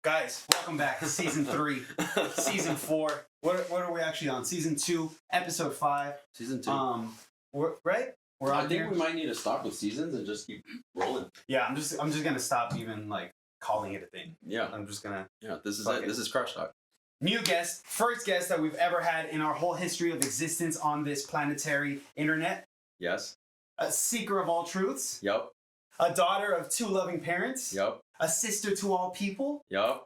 Guys, welcome back to season 3, season 4. What are we actually on? Season 2, episode 5. Season 2. Right? We're on I think here. we might need to stop with seasons and just keep rolling. Yeah, I'm just gonna stop even like calling it a thing. Yeah. I'm just gonna. Yeah. This is Fuck it. it. This is Krash Talk. New guest, first guest that we've ever had in our whole history of existence on this planetary internet. Yes. A seeker of all truths. Yep. A daughter of 2 loving parents. Yep. A sister to all people. Yep.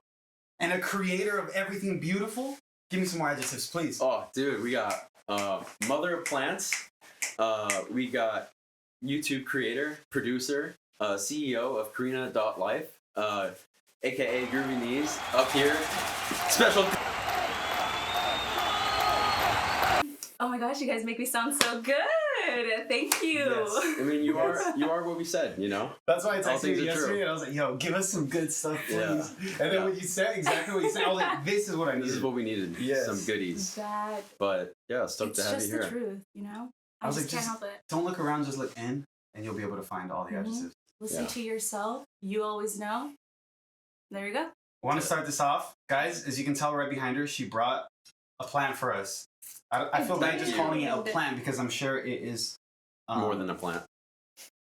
And a creator of everything beautiful. Give me some more adjectives, please. Oh, dude, we got mother of plants. We got YouTube creator, producer, CEO of Karina.life, aka Groovy Knees, up here. Special. Oh my gosh, you guys make me sound so good. Thank you. Yes. I mean, you are what we said, you know? That's why I All texted things you are yesterday true. and I was like, yo, give us some good stuff, please. Yeah. And then when you said exactly what you said, I was like, this is what I needed. This is what we needed. Yes. Some goodies. That But yeah, stoked it's to have just you the here. truth, you know? I I was just like, can't help it. Don't look around, just look in, and you'll be able to find all the Mhm. adjectives. Listen Yeah. to yourself. You always know. There you go. I want to start this off. Guys, as you can tell right behind her, she brought a plant for us. I feel bad Thank just you. calling it a plant because I'm sure it is... More than a plant.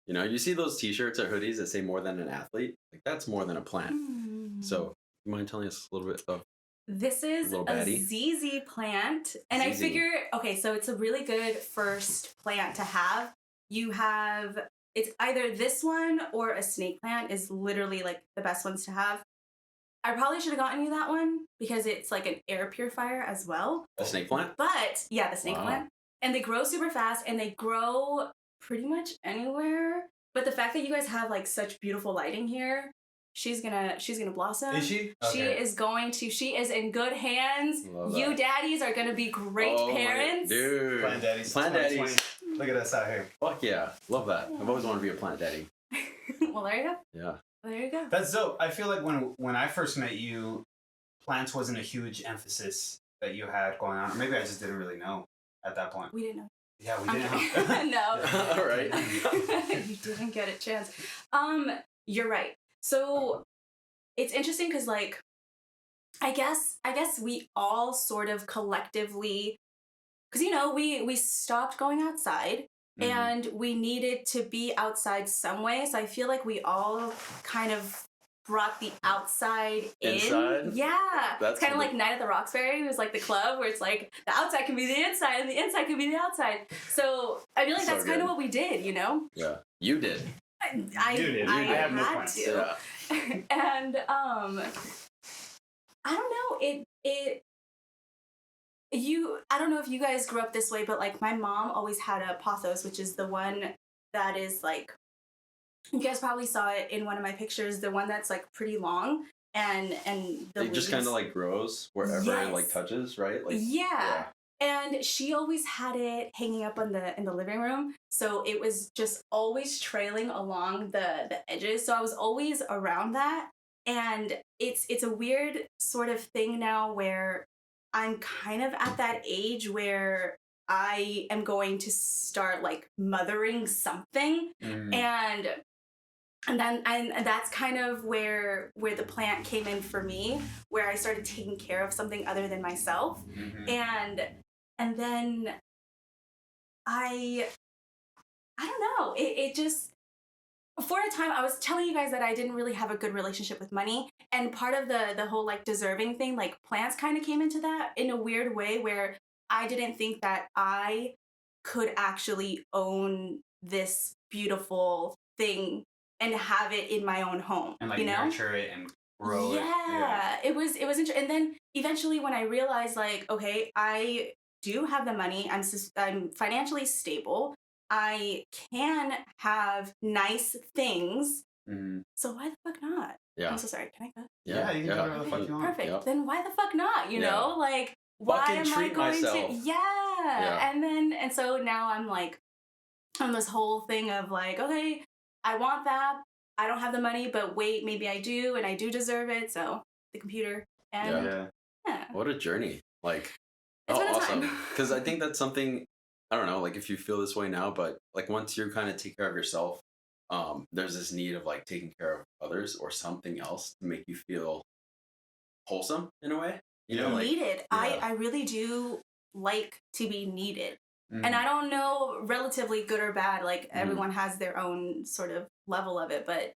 You know, you see those t-shirts or hoodies that say more than an athlete? Like, that's more than a plant. Mm. So, you mind telling us a little bit of... This is Little a baddie. ZZ plant. And I ZZ. figure, okay, so it's a really good first plant to have. You have, it's either this one or a snake plant is literally like the best ones to have. I probably should have gotten you that one because it's like an air purifier as well. A snake plant? But yeah, the snake Wow. plant. And they grow super fast and they grow pretty much anywhere. But the fact that you guys have like such beautiful lighting here, she's gonna blossom. Is she? She is in good hands. Love You that. daddies are gonna be great Oh my- parents. Dude. Plant daddies. Plant 2020. daddies. Look at us out here. Fuck yeah. Love that. I've always wanted to be a plant daddy. Well, there you go. Yeah. There you go. That's dope. I feel like when I first met you, plants wasn't a huge emphasis that you had going on. Or maybe I just didn't really know at that point. We didn't know. Yeah, we I'm didn't. kidding. No. All right. You didn't get a chance. You're right. So it's interesting because like I guess we all sort of collectively, because you know we stopped going outside Mhm. and we needed to be outside some way. So I feel like we all kind of brought the outside Inside? in. Yeah. That's It's kind of cool. like Night at the Roxbury. It was like the club where it's like the outside can be the inside and the inside can be the outside. So I feel like So that's kind good. of what we did, you know? Yeah. You did. I You did. I I have no had plans. to. Yeah. And I don't know, I don't know if you guys grew up this way, but like my mom always had a pothos, which is the one that is like, you guys probably saw it in one of my pictures, the one that's like pretty long and the It just kind of leaves- like grows wherever it like Yes. touches, right? Like yeah. And she always had it hanging up in the living room, so it was just always trailing along the edges. So I was always around that, and it's a weird sort of thing now where I'm kind of at that age where I am going to start like mothering something, Mhm. and that's kind of where the plant came in for me, where I started taking care of something other than myself. Mhm. And then I don't know, it just, for a time I was telling you guys that I didn't really have a good relationship with money, and part of the whole like deserving thing, like plants kind of came into that in a weird way where I didn't think that I could actually own this beautiful thing and have it in my own home, And like you know? nurture it and grow it. Yeah, it was interesting. And then eventually when I realized like, okay, I do have the money, I'm financially stable, I can have nice things, Mhm. so why the fuck not? Yeah. I'm so sorry, can I go? Yeah, you can do whatever the fuck you want. Perfect. Yep. Then why the fuck not? You Yeah. know, like why Fucking am I treat going myself. to? Yeah. And so now I'm like on this whole thing of like, okay, I want that. I don't have the money, but wait, maybe I do, and I do deserve it. So the computer and Yeah. yeah. What a journey. Like, It's been a awesome. time. Because I think that's something, I don't know, like if you feel this way now, but like once you kind of take care of yourself, there's this need of like taking care of others or something else to make you feel wholesome in a way. You know, like needed. yeah. I really do like to be needed. Mm. And I don't know relatively good or bad. Like everyone has their own sort of level of it, but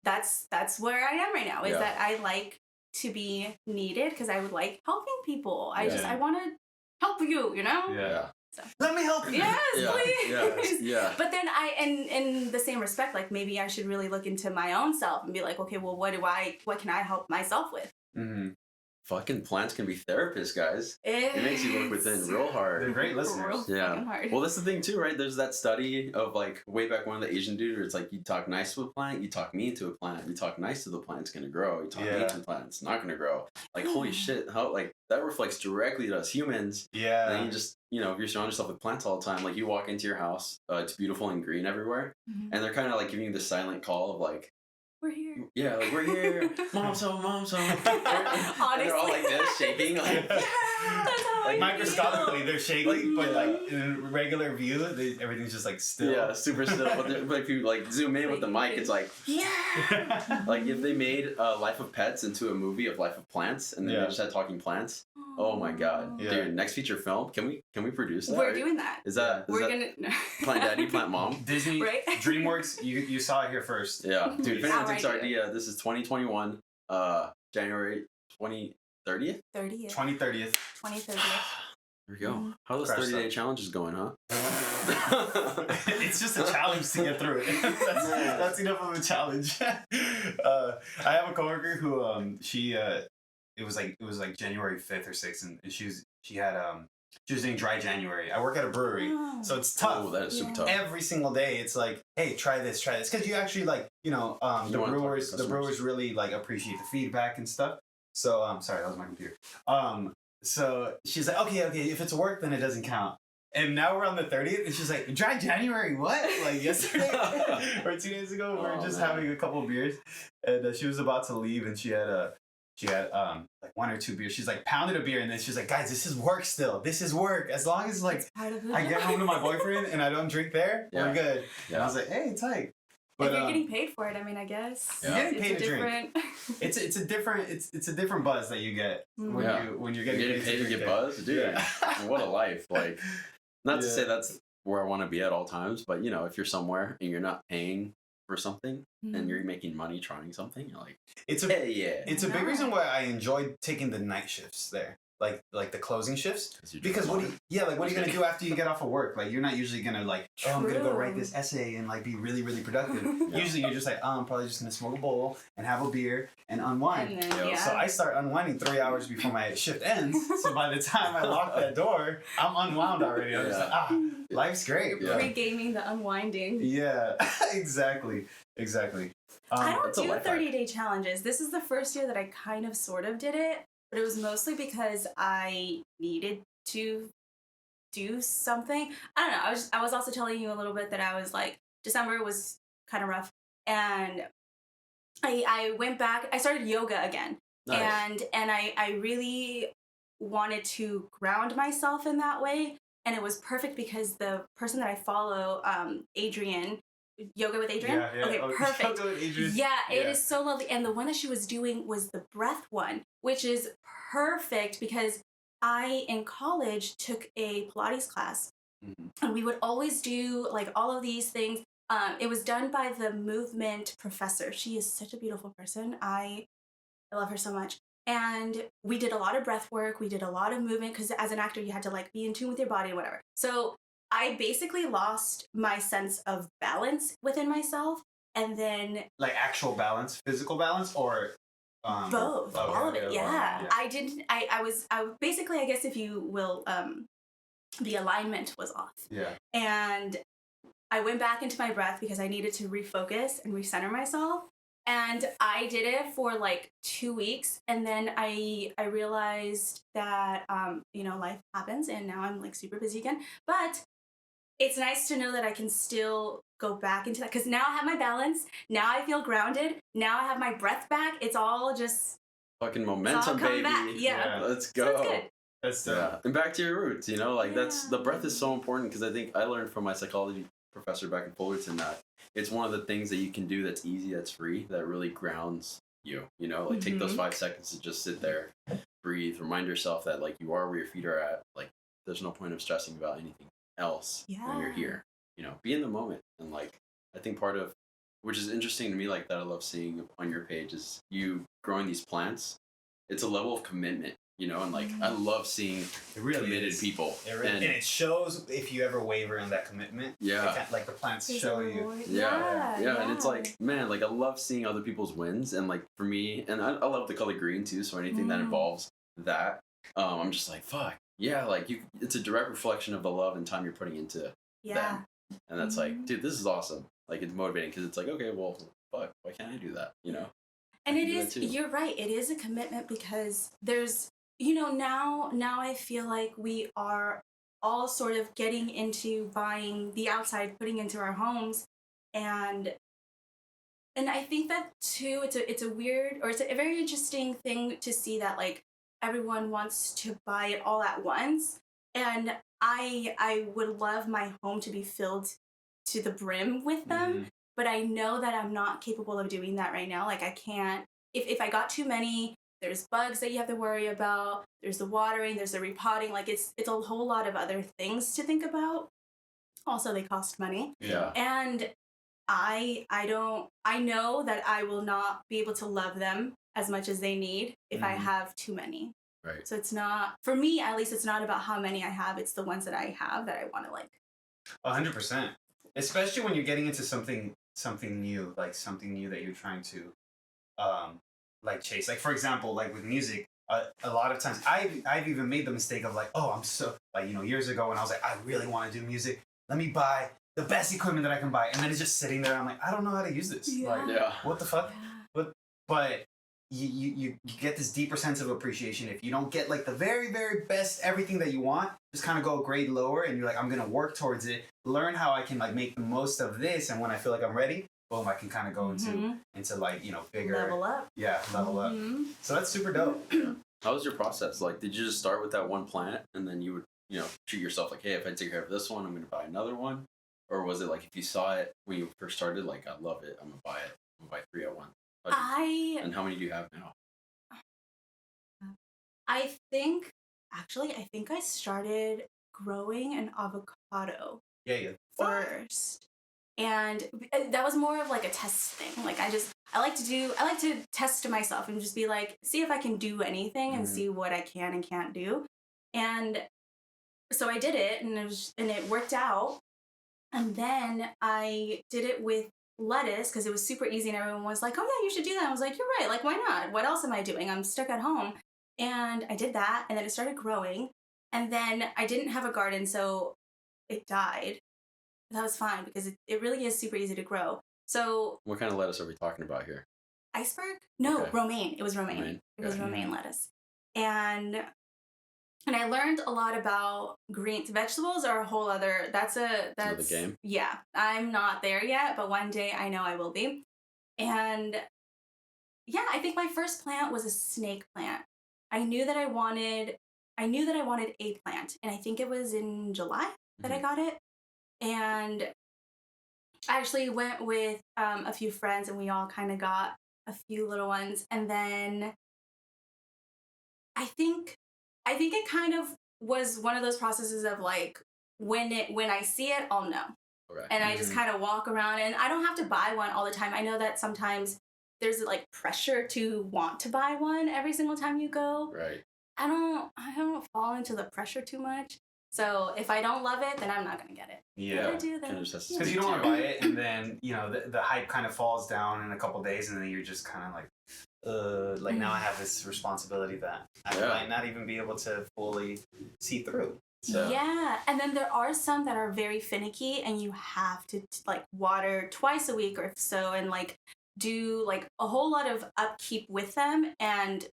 that's where I am right now. Is Yeah. that I like to be needed because I would like helping people. Yeah. I want to help you. You know. Yeah. So. Let me help you. Yes, Yeah, please. yeah. But then in the same respect, like maybe I should really look into my own self and be like, okay, well, what can I help myself with? Mm-hmm. Fucking plants can be therapists, guys. It makes you look within real hard. They're great listeners. Real Yeah. fucking hard. Well, that's the thing too, right? There's that study of like way back when, the Asian dude, where it's like you talk nice to a plant, you talk mean to a plant. You talk nice to the plant, it's gonna grow. You talk mean to a plant, it's not gonna grow. Like holy shit, how like that reflects directly to us humans. Yeah. And you just, you know, if you surround yourself with plants all the time, like you walk into your house, it's beautiful and green everywhere, and they're kind of like giving you the silent call of like, we're here. yeah, like we're here, mom's home. Honestly. They're all like this, shaking, like, That's how Like I microscopically, feel. they're shaking, but like in regular view, everything's just like still. yeah, super still. But if you like zoom in with the mic, it's like, Yeah. like if they made Life of Pets into a movie of Life of Plants, and then they just had talking plants. Oh my god, Yeah. dude! Next feature film, can we produce that? We're doing that. Is that We're that gonna Plant Daddy, Plant Mom? Disney, Right? DreamWorks, you saw it here first. Yeah, dude. If anyone Our takes our idea. idea, this is 2021, January 30th. 30th. 2030th. 2030th. There we go. How are those Krash 30-day Talk. challenges going, huh? It's just a challenge to get through it. That's enough of a challenge. I have a coworker who she it was like January 5th or 6th, and she was doing dry January. I work at a brewery, Oh. so it's tough. Oh, that is super Yeah. tough. Every single day it's like, hey, try this, because you actually like, You the wanna talk to brewers customers. really like appreciate the feedback and stuff. So sorry, that was my computer. So she's like, okay, if it's work, then it doesn't count. And now we're on the 30th, and she's like, dry January, what? Like yesterday or 2 days ago, we were just having a couple of beers, and she was about to leave, and she had like 1 or 2 beers. She's like pounded a beer, and then she's like, guys, this is work still. This is work. As long as like Part of it. I get home to my boyfriend and I don't drink there, Yeah. we're good. Yeah. And I was like, hey, tight. But if you're getting paid for it, I mean, I guess Yeah. You're getting paid it's to a drink. different. it's a different buzz that you get when Yeah. when you're You're getting, getting paid to drink get there. buzzed, dude. Yeah. What a life! Like, not to Yeah. say that's where I want to be at all times, but you know, if you're somewhere and you're not paying for something and you're making money trying something, you're like, It's a hey, yeah. it's a big reason why I enjoyed taking the night shifts there. Like the closing shifts, because what are you gonna do after you get off of work? Like you're not usually gonna like, oh, I'm gonna go True. write this essay and like be really really productive. Yeah. Usually you're just like, oh, I'm probably just gonna smoke a bowl and have a beer and unwind. And then, Yeah. yeah. So I start unwinding 3 hours before my shift ends. So by the time I lock that door, I'm unwound already. I'm just like, life's great, bro. Yeah. Pre-gaming the unwinding. Yeah, exactly. I don't That's a do life hack. 30-day challenges. This is the first year that I kind of sort of did it, but it was mostly because I needed to do something. I don't know. I was also telling you a little bit that I was like, December was kind of rough, and I went back. I started yoga again, Nice. and I really wanted to ground myself in that way, and it was perfect because the person that I follow, Adrienne, Yoga with Adrienne. Yeah. Okay, Oh, perfect. Yoga with Adrienne. Yeah, it Yeah. is so lovely. And the one that she was doing was the breath one, which is perfect because I, in college, took a Pilates class. Mhm. And we would always do like all of these things. It was done by the movement professor. She is such a beautiful person. I love her so much. And we did a lot of breath work. We did a lot of movement because as an actor, you had to like be in tune with your body or whatever. So I basically lost my sense of balance within myself. And then Like actual balance, physical balance, or both, okay, all of it. okay, Yeah. I was basically, I guess if you will, the alignment was off. Yeah. And I went back into my breath because I needed to refocus and recenter myself. And I did it for like 2 weeks. And then I realized that, life happens and now I'm like super busy again. But it's nice to know that I can still go back into that because now I have my balance. Now I feel grounded. Now I have my breath back. It's all just Fucking it's all momentum, coming baby. back. Yeah. Let's So go. it's good. That's Yeah, and back to your roots, you know, like that's the Yeah. breath is so important because I think I learned from my psychology professor back in Fullerton that it's one of the things that you can do that's easy, that's free, that really grounds you. You know, like take those 5 seconds to just sit there, breathe, remind yourself that like you are where your feet are at. Like there's no point of stressing about anything else when you're here. You know, be in the moment. And like I think part of which is interesting to me, like that I love seeing on your page is you growing these plants. It's a level of commitment, you know, and like I love seeing it really committed people. And it shows if you ever waver in that commitment. Yeah. Like the plants show you. Yeah. And it's like, man, like I love seeing other people's wins. And like for me, and I love the color green too. So anything that involves that, I'm just like, fuck. Yeah, like it's a direct reflection of the love and time you're putting into them. And that's like, dude, this is awesome. Like it's motivating because it's like, okay, well, fuck, why can't I do that? You know? And it is, you're right, it is a commitment because there's, you know, now I feel like we are all sort of getting into buying the outside, putting into our homes. And I think that too, it's a weird, or it's a very interesting thing to see that like everyone wants to buy it all at once. And I would love my home to be filled to the brim with them, but I know that I'm not capable of doing that right now. Like I can't, if I got too many, there's bugs that you have to worry about, there's the watering, there's the repotting, like it's a whole lot of other things to think about. Also, they cost money. Yeah. And I know that I will not be able to love them as much as they need if I have too many. Right. So it's not, for me at least, it's not about how many I have, it's the ones that I have that I want to like. 100%. Especially when you're getting into something new, like something new that you're trying to like chase. Like for example, like with music, a lot of times I've even made the mistake of like, oh, I'm so like, you know, years ago when I was like, I really want to do music, let me buy the best equipment that I can buy, and then it's just sitting there. I'm like, I don't know how to use this. Like, what the fuck? But you get this deeper sense of appreciation if you don't get like the very, very best everything that you want. Just kind of go a grade lower, and you're like, I'm gonna work towards it. Learn how I can like make the most of this, and when I feel like I'm ready, boom, I can kind of go into like, you know, bigger level up. Yeah, level up. So that's super dope. How was your process? Like, did you just start with that one plant, and then you would, you know, treat yourself like, hey, if I take care of this one, I'm gonna buy another one? Or was it like if you saw it when you first started, like, I love it, I'm gonna buy it, I'm gonna buy 3 at once? And how many do you have now? I think I started growing an avocado first. And that was more of like a test thing. Like I like to test myself and just be like, see if I can do anything and see what I can and can't do. And so I did it, and it worked out. And then I did it with lettuce because it was super easy, and everyone was like, oh yeah, you should do that. I was like, you're right, like why not? What else am I doing? I'm stuck at home. And I did that, and then it started growing, and then I didn't have a garden, so it died. That was fine because it really is super easy to grow. So what kind of lettuce are we talking about here? Iceberg? No, romaine. It was romaine. It was romaine lettuce. And I learned a lot about greens. Vegetables are a whole other, that's the game. Yeah, I'm not there yet, but one day I know I will be. And yeah, I think my first plant was a snake plant. I knew that I wanted a plant, and I think it was in July that I got it. And I actually went with a few friends, and we all kind of got a few little ones. And then I think it kind of was one of those processes of like, when I see it, I'll know. Okay. And I just kind of walk around, and I don't have to buy one all the time. I know that sometimes there's like pressure to want to buy one every single time you go. Right. I don't fall into the pressure too much. So if I don't love it, then I'm not gonna get it. Yeah. If I do, then because you don't want to buy it, and then you know the hype kind of falls down in a couple days, and then you're just kind of like now I have this responsibility that I might not even be able to fully see through. So. Yeah, and then there are some that are very finicky, and you have to like water twice a week or so, and like do like a whole lot of upkeep with them. And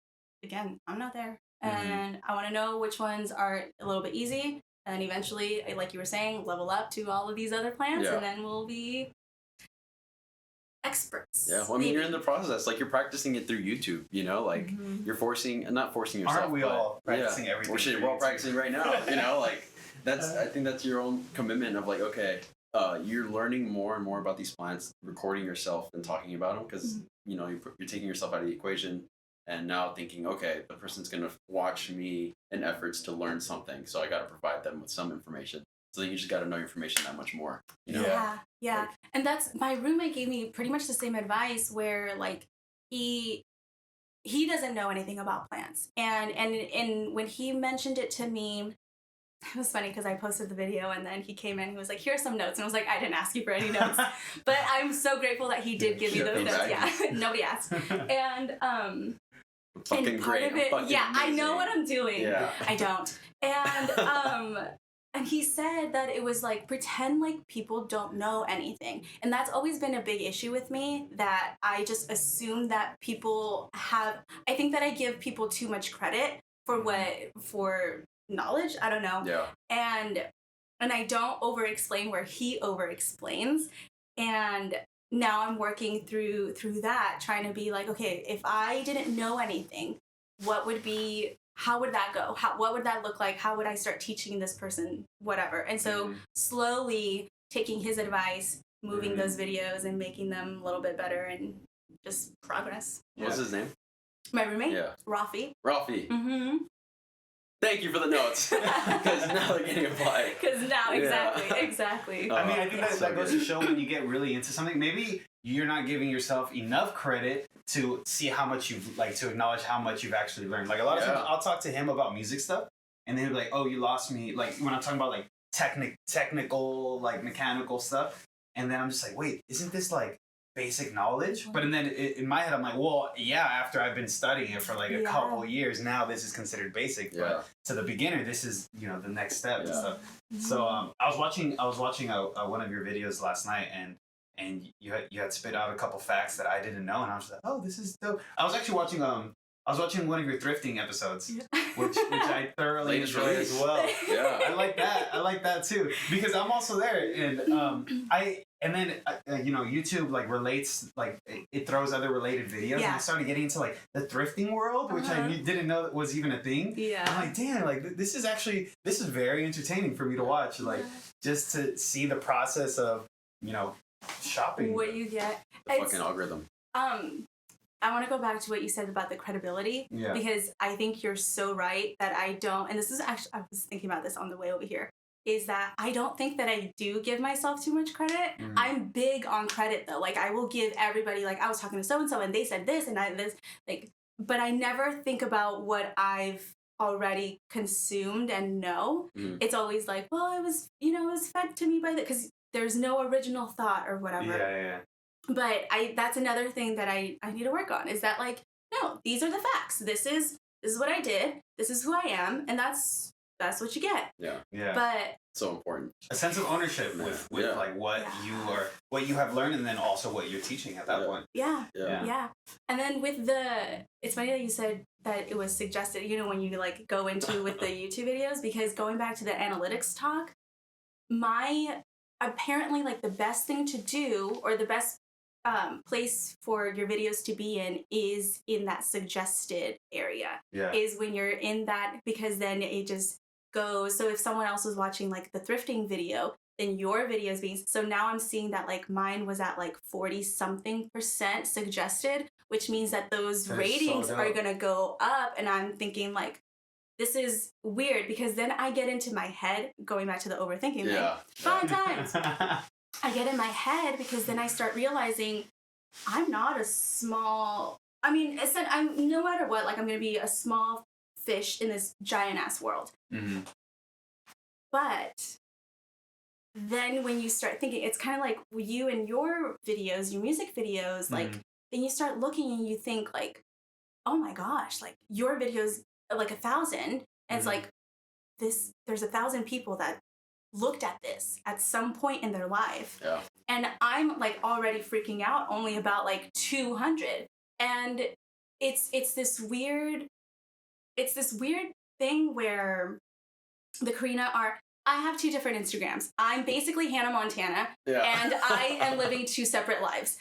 again, I'm not there, and I want to know which ones are a little bit easy, and eventually, like you were saying, level up to all of these other plants, and then we'll be experts. Yeah, well, I mean, you're in the process. Like, you're practicing it through YouTube, you know? Like, you're not forcing yourself. Aren't we all practicing everything? We're all practicing right now, you know? Like, I think that's your own commitment of like, okay, you're learning more and more about these plants, recording yourself and talking about them, because you know you're taking yourself out of the equation, and now thinking, okay, the person's gonna watch me in efforts to learn something, so I got to provide them with some information. So then you just got to know your information that much more. You know? Yeah. Like, And that's, my roommate gave me pretty much the same advice, where like he doesn't know anything about plants, and when he mentioned it to me, it was funny because I posted the video and then he came in and he was like, here's some notes. And I was like, I didn't ask you for any notes. But I'm so grateful that he did give me those notes. Yeah, nobody asked. And fucking and part great. of it, Fucking I know what I'm doing. Yeah. I don't. And he said that it was like, pretend like people don't know anything. And that's always been a big issue with me, that I just assume that people have, I think that I give people too much credit for knowledge. I don't know. Yeah. And I don't over explain where he over explains. And now I'm working through that, trying to be like, okay, if I didn't know anything, how would that go? What would that look like? How would I start teaching this person whatever? And so slowly taking his advice, moving those videos and making them a little bit better, and just progress. What's his name? My roommate? Yeah. Rafi. Rafi. Mm-hmm. Thank you for the notes. Because now they're getting applied. Because now, exactly. I mean, I think that so goes to show, when you get really into something, maybe you're not giving yourself enough credit to see how much you've, like, to acknowledge how much you've actually learned. Like, a lot of times I'll talk to him about music stuff, and then he'll be like, oh, you lost me. Like, when I'm talking about, like, technical, like, mechanical stuff, and then I'm just like, wait, isn't this, like, basic knowledge? But and then in my head I'm like, well, yeah, after I've been studying it for like a couple years, now this is considered basic. But to the beginner, this is, you know, the next step and stuff. So I was watching one of your videos last night, and you had spit out a couple facts that I didn't know, and I was like, oh, this is dope. I was watching one of your thrifting episodes, which I thoroughly enjoyed as well. Yeah, I like that too, because I'm also there, and then you know, YouTube like relates, like it throws other related videos, and I started getting into like the thrifting world, which I didn't know was even a thing. Yeah, I'm like, damn, like this is very entertaining for me to watch, like just to see the process of, you know, shopping. What you get. The fucking algorithm. I want to go back to what you said about the credibility, because I think you're so right that I don't, and this is actually, I was thinking about this on the way over here, is that I don't think that I do give myself too much credit. I'm big on credit though. Like, I will give everybody, like, I was talking to so-and-so and they said this and this, like, but I never think about what I've already consumed and know. It's always like, well, it was fed to me by because there's no original thought or whatever. Yeah. But that's another thing that I need to work on, is that, like, no, these are the facts. This is what I did. This is who I am, and that's what you get. Yeah. But so important. A sense of ownership with like what you have learned, and then also what you're teaching at that point. Yeah. And then with it's funny that you said that it was suggested, you know, when you like go into with the YouTube videos, because going back to the analytics talk, apparently like the best thing to do, or the best place for your videos to be in, is in that suggested area. Is when you're in that, because then it just goes. So if someone else was watching like the thrifting video, then your video is being, so now I'm seeing that like mine was at like 40-something% suggested, which means that those ratings are gonna go up, and I'm thinking like, this is weird, because then I get into my head, going back to the overthinking thing, 5 times. I get in my head, because then I start realizing I'm not a small, I mean, I'm no matter what, like, I'm going to be a small fish in this giant ass world. But then when you start thinking, it's kind of like you and your videos, your music videos, like, then you start looking and you think like, oh my gosh, like your videos like 1,000, and it's like there's 1,000 people that looked at this at some point in their life, and I'm like already freaking out only about like 200, and it's this weird thing where the Karina I have 2 different Instagrams. I'm basically Hannah Montana, and I am living 2 separate lives.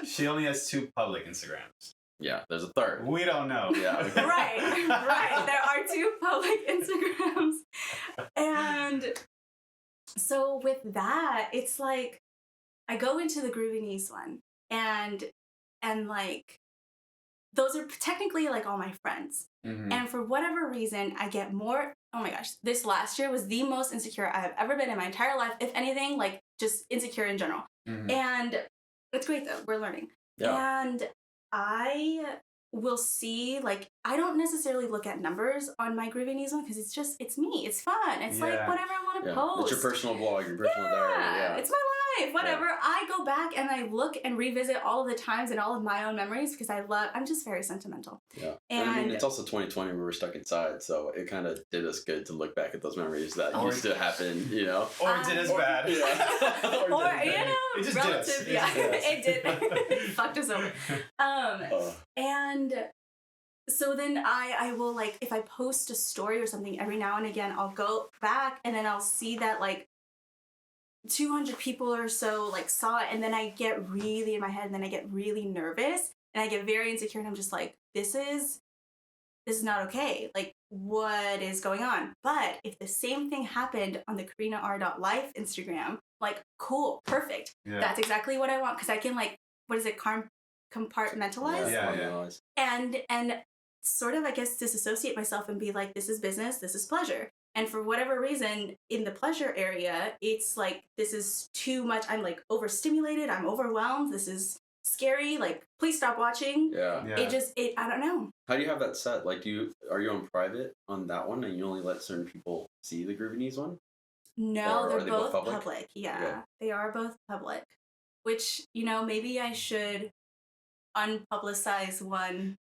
She only has 2 public Instagrams. Yeah, there's a 3rd. We don't know. Right. There are 2 public Instagrams. And So with that, it's like I go into the Groovy Knees one, and like those are technically like all my friends. Mm-hmm. And for whatever reason, I get more. Oh my gosh, this last year was the most insecure I have ever been in my entire life. If anything, like just insecure in general. Mm-hmm. And it's great though. We're learning. Yeah. And I will see, like, I don't necessarily look at numbers on my Groovy Knees one because it's me. It's fun. It's like whatever I want to post. It's your personal blog, your personal diary. Yeah. It's my life. Whatever. Yeah. I go back and I look and revisit all of the times and all of my own memories because I'm just very sentimental. Yeah. And I mean, it's also 2020. We were stuck inside, so it kind of did us good to look back at those memories that used to happen, you know? Or it did us bad. Yeah. or it just relative. did us. It did. It fucked us over. And so then I will, like, if I post a story or something, every now and again, I'll go back and then I'll see that, like, 200 people or so, like, saw it, and then I get really in my head, and then I get really nervous, and I get very insecure, and I'm just like, this is not okay. Like, what is going on? But if the same thing happened on the KarinaR.life Instagram, like, cool, perfect. Yeah. That's exactly what I want, because I can, like, what is it, compartmentalize? Yeah. And sort of, I guess, disassociate myself and be like, this is business, this is pleasure. And for whatever reason, in the pleasure area, it's like, this is too much. I'm like overstimulated. I'm overwhelmed. This is scary. Like, please stop watching. Yeah. I don't know. How do you have that set? Like, are you on private on that one and you only let certain people see the Groovy Knees one? No, they're both public. Yeah, okay. They are both public. Which, you know, maybe I should unpublicize one.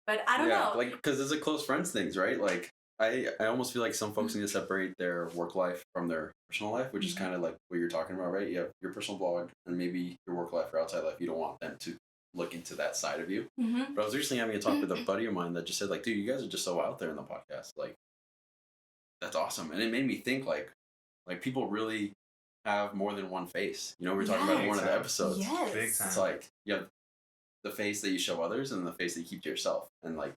But I don't know. Like, because it's a close friends things, right? Like, I almost feel like some folks need to separate their work life from their personal life, which is kind of like what you're talking about, right? You have your personal blog and maybe your work life or outside life. You don't want them to look into that side of you. Mm-hmm. But I was recently having a talk with a buddy of mine that just said, like, dude, you guys are just so out there in the podcast. Like, that's awesome. And it made me think, like people really have more than one face. You know, we were talking about in one of the episodes. Yes. Big time. It's like, you have the face that you show others and the face that you keep to yourself. And, like,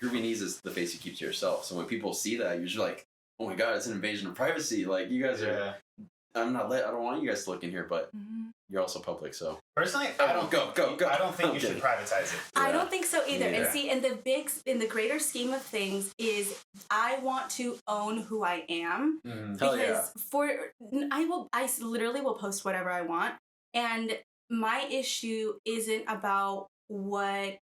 Groovy Knees is the face you keep to yourself. So when people see that, you're just like, oh my God, it's an invasion of privacy. Like, you guys are, I don't want you guys to look in here, but you're also public, so. Personally, I don't go. I don't think you should privatize it. I don't think so either. And see, in the greater scheme of things is I want to own who I am. Because I literally will post whatever I want. And my issue isn't about what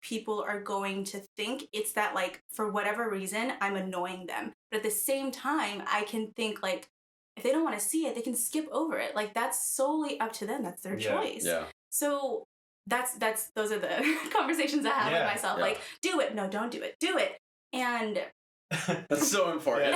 people are going to think. It's that, like, for whatever reason, I'm annoying them. But at the same time, I can think, like, if they don't want to see it, they can skip over it. Like, that's solely up to them. That's their choice. Yeah. So those are the conversations I have with myself. Yeah. Like, do it. No, don't do it. Do it. And that's so important.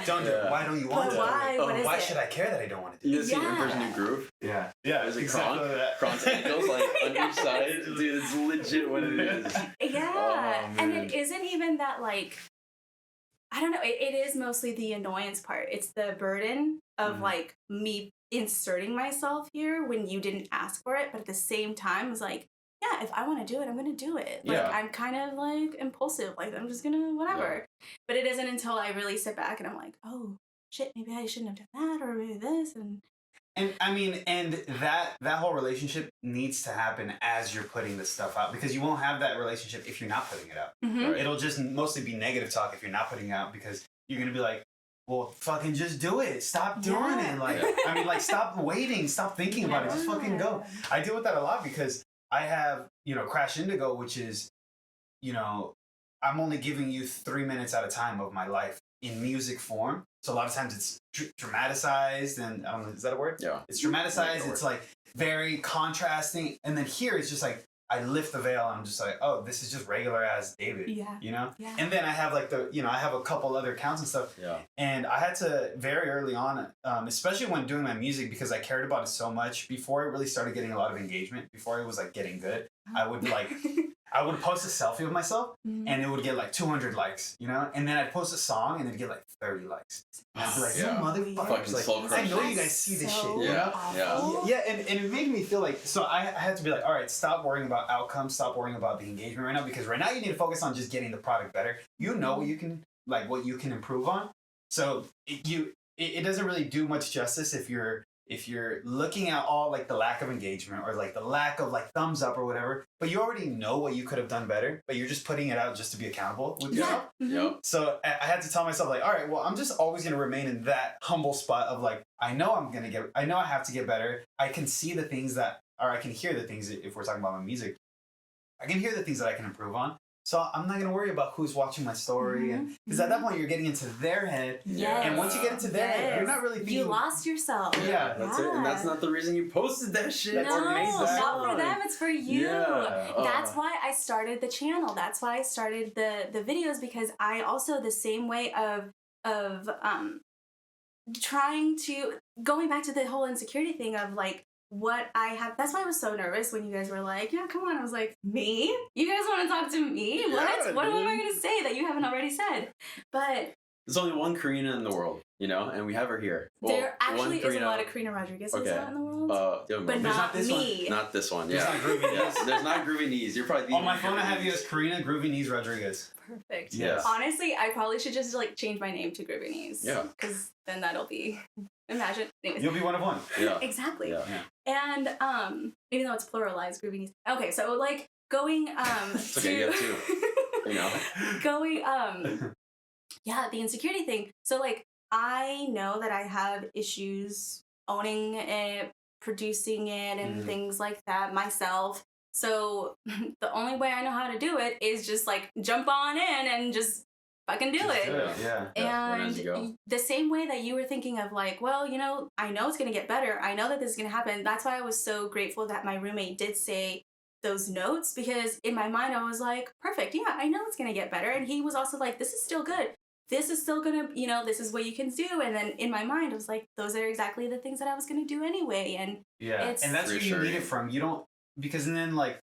Don't do it. Why don't you want to? Why should I care that I don't want to do it? You see in person new groove? Yeah. Is it exactly Kron's angels, like, on each side? Dude, it's legit what it is. Yeah. And it isn't even that, like, I don't know. It is mostly the annoyance part. It's the burden of, like, me inserting myself here when you didn't ask for it. But at the same time, it's like, yeah, if I want to do it, I'm going to do it. Like, I'm kind of, like, impulsive. Like, I'm just going to whatever. Yeah. But it isn't until I really sit back and I'm like, oh, shit, maybe I shouldn't have done that or maybe this. And I mean, and that whole relationship needs to happen as you're putting this stuff out, because you won't have that relationship if you're not putting it out. Mm-hmm. Right? It'll just mostly be negative talk if you're not putting it out, because you're going to be like, well, fucking just do it. Stop doing it. Like, I mean, like, stop waiting. Stop thinking about it. Just fucking go. I deal with that a lot because I have, Krash Indigo, which is, I'm only giving you 3 minutes at a time of my life in music form. So a lot of times it's dramatized, and is that a word? Yeah. It's dramatized. It's like very contrasting. And then here it's just like, I lift the veil and I'm just like, oh, this is just regular as David. Yeah. Yeah. And then I have like I have a couple other accounts and stuff. Yeah. And I had to very early on, especially when doing my music, because I cared about it so much before it really started getting a lot of engagement, before it was like getting good. I would post a selfie of myself and it would get like 200 likes, and then I'd post a song and it'd get like 30 likes. And I'd be like, you motherfuckers, like, I know you guys see this shit, Yeah, and it made me feel like, so I had to be like, all right, stop worrying about outcomes, stop worrying about the engagement right now, because right now you need to focus on just getting the product better. You know what you can improve on. So it doesn't really do much justice if you're looking at all like the lack of engagement or like the lack of like thumbs up or whatever, but you already know what you could have done better, but you're just putting it out just to be accountable with yourself. Yep. So I had to tell myself like, all right, well, I'm just always going to remain in that humble spot of like, I know I have to get better. I can see the things I can hear the things, if we're talking about my music, I can hear the things that I can improve on. So I'm not going to worry about who's watching my story. And because at that point, you're getting into their head. Yes. And once you get into their head, you're not really thinking. You lost yourself. Yeah. That's it. And that's not the reason you posted that shit. No, That's amazing. not for them. It's for you. Yeah. That's why I started the channel. That's why I started the videos, because I also, the same way of trying to, going back to the whole insecurity thing of like, what I have, that's why I was so nervous when you guys were like, yeah, come on. I was like, me? You guys want to talk to me? What? Yeah, what am I dude. going to say that you haven't already said? But There's only one Karina in the world, you know, and we have her here. Well, there actually one is a lot of Karina Rodriguez's Okay. out in the world. Yeah, but there's not this me. not this one. There's Yeah. not Groovy Yes, there's not Groovy Knees. You're probably the On my phone, I Groovy have you Knees. as Karina Groovy Knees Rodriguez. Perfect. Yes. Honestly, I probably should just like change my name to Groovy Knees. Yeah. Because then that'll be, imagine. Anyways. You'll be one of one. Yeah. Exactly. Yeah. And even though it's pluralized, Groovy Knees. Okay, so like going It's okay, you have two. You know. going yeah, the insecurity thing. So like I know that I have issues owning it, producing it, and Mhm. things like that myself. So the only way I know how to do it is just like jump on in and just fucking do Just it. do it, yeah. Yeah, learn as you go. And the same way that you were thinking of like, well, you know, I know it's going to get better. I know that this is going to happen. That's why I was so grateful that my roommate did say those notes, because in my mind I was like, perfect. Yeah, I know it's going to get better. And he was also like, this is still good. This is still going to, you know, this is what you can do. And then in my mind, I was like, those are exactly the things that I was going to do anyway. And Yeah. It's And that's where you reassuring. need it from. You don't, because then like,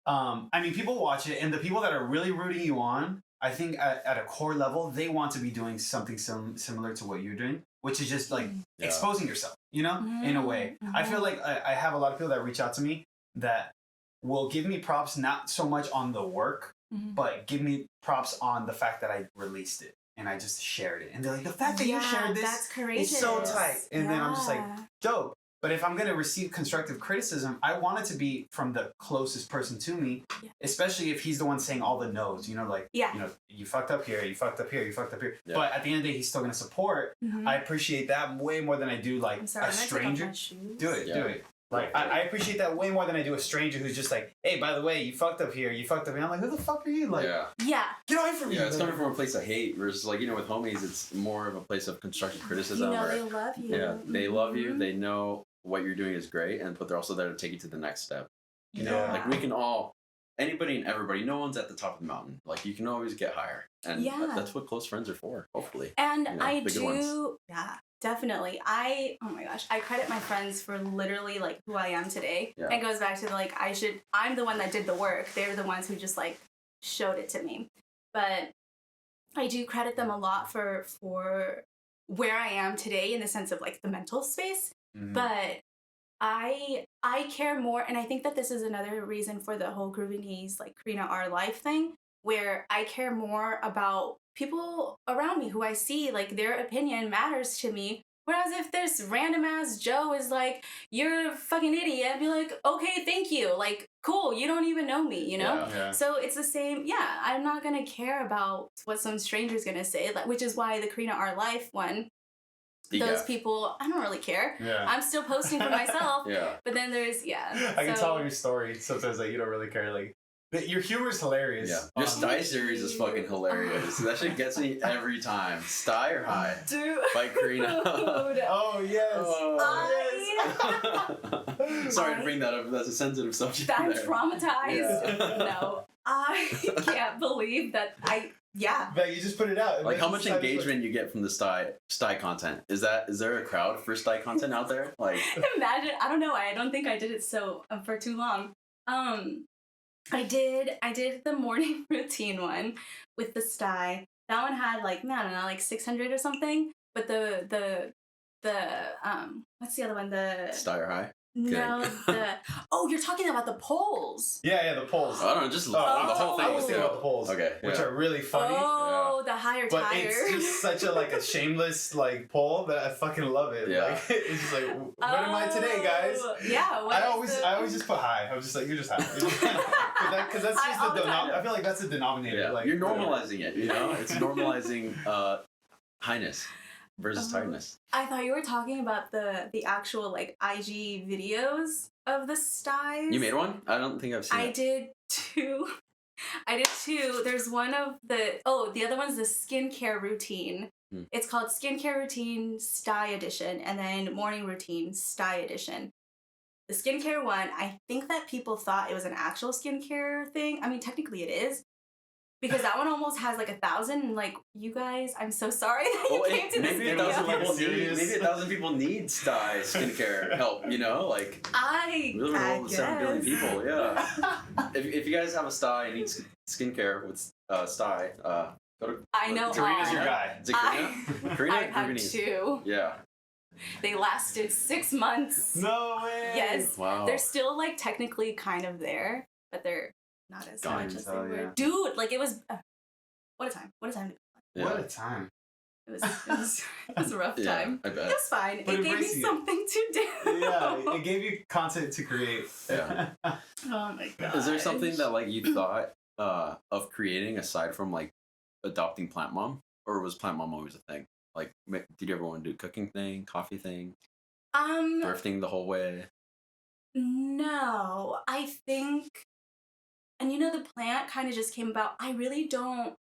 I mean, people watch it, and the people that are really rooting you on, I think at a core level, they want to be doing something similar to what you're doing, which is just like Yeah. exposing yourself, you know, in a way. I feel like I have a lot of people that reach out to me that will give me props, not so much on the work, but give me props on the fact that I released it and I just shared it. And they're like, the fact that you shared this that's courageous. is so tight. And then I'm just like, Yeah. dope. But if I'm going to receive constructive criticism, I want it to be from the closest person to me, Yeah. especially if he's the one saying all the no's, you know, like, Yeah. you know, you fucked up here, you fucked up here, you fucked up here. Yeah. But at the end of the day, he's still going to support. Mhm. I appreciate that way more than I do like I'm sorry, a I'm gonna take off stranger. my shoes. Do it, Yeah. do it. Like, I appreciate that way more than I do a stranger who's just like, hey, by the way, you fucked up here, you fucked up here. I'm like, who the fuck are you? Like, Yeah. Yeah. get away from me. Yeah, it's coming from a place of hate versus like, you know, with homies, it's more of a place of constructive You criticism. know or, they love you. yeah, they love you. Mhm. They know what you're doing is great, but they're also there to take you to the next step. You know, Yeah. like we can all, anybody and everybody, no one's at the top of the mountain. Like you can always get higher, and Yeah. that's what close friends are for. Hopefully. And You know, I the good do, ones. yeah, definitely. Oh my gosh, I credit my friends for literally like who I am today. Yeah. It goes back to like, I'm the one that did the work. They're the ones who just like showed it to me. But I do credit them a lot for where I am today in the sense of like the mental space. Mhm. But I care more, and I think that this is another reason for the whole Groovy Knees, like Karina our life thing, where I care more about people around me who I see, like their opinion matters to me. Whereas if this random ass Joe is like, you're a fucking idiot, I'd be like, okay, thank you. Like, cool, you don't even know me, you know? Yeah. Yeah. So it's the same, yeah, I'm not gonna care about what some stranger's gonna say, like, which is why the Karina our life one, those Yeah. people, I don't really care. Yeah. I'm still posting for myself. Yeah. But then there's, yeah. I can so- tell your story sometimes like you don't really care. Like, but your humor is hilarious. Yeah. Your Sty series is fucking Oh. hilarious. That shit gets me every time. Sty or high? Dude. By Karina. Oh yes. Oh. Sorry to bring that up. That's a sensitive subject. I'm there. traumatized. Yeah. No. I can't believe that yeah. But you just put it out. Like how much engagement you get from the Sty content? Is there a crowd for Sty content out there? Like Imagine, I don't know, I don't think I did it so for too long. I did the morning routine one with the sty. That one had like, I don't know, like 600 or something. But the what's the other one? The Sty or high? No, you're talking about the polls. Yeah, the polls. I don't know, just the whole thing. I was thinking about the polls. Okay. Which are really funny. Oh, the higher But tires. it's just such a shameless poll that I fucking love it. Yeah. Like it's just like, what am I today, guys? Yeah. I always just put high. I'm just like, you're just high. Because that's just I feel like that's the denominator. Yeah. Like You're normalizing it. It's normalizing highness versus tiredness. I thought you were talking about the actual IG videos of the styes. You made one? I don't think I've seen it. did two. I did two. There's one of the other one's the skincare routine. It's called Skincare Routine Style Edition and then Morning Routine Style Edition. The skincare one, I think that people thought it was an actual skincare thing. I mean, technically it is. Because that one almost has 1,000, and you guys, I'm so sorry that you came to this maybe video. 1,000 people need sty skincare help, I we live in a world with 7 billion people, yeah. if you guys have a sty and need skincare with sty, go to I know. Karina's your guy. Is it Karina? Karina I've had Groovy. 2. Yeah. They lasted 6 months. No way. Yes. Wow. They're still technically kind of there, but they're not as Gone. much as they Oh, were. yeah. Dude, it was what a time. Yeah. What a time. It was a rough Yeah, time. I It bet. was fine. But it gave me embracing it. something to do. Yeah, it gave you content to create. Yeah. Oh my god. Is there something that you thought of creating aside from adopting Plant Mom, or was Plant Mom always a thing? Did you ever want to do cooking thing, coffee thing, thrifting the whole way? No, I think, and the plant kind of just came about. I really don't.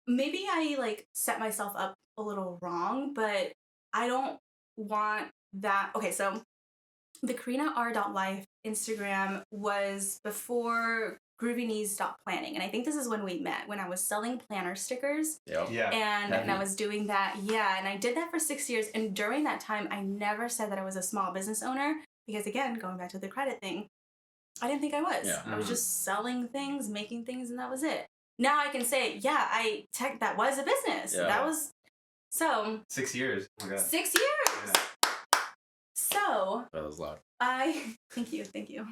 Maybe I set myself up a little wrong, but I don't want that. Okay, so the KarinaR.life Instagram was before GroovyKnees.planning, and I think this is when we met, when I was selling planner stickers. Yep. Yeah. And I was doing that, and I did that for 6 years. And during that time, I never said that I was a small business owner because, again, going back to the credit thing, I didn't think I was. Yeah. I was just selling things, making things, and that was it. Now I can say, that was a business. Yeah. That was 6 years. Oh my God. 6 years. Yeah. So That was loud. thank you.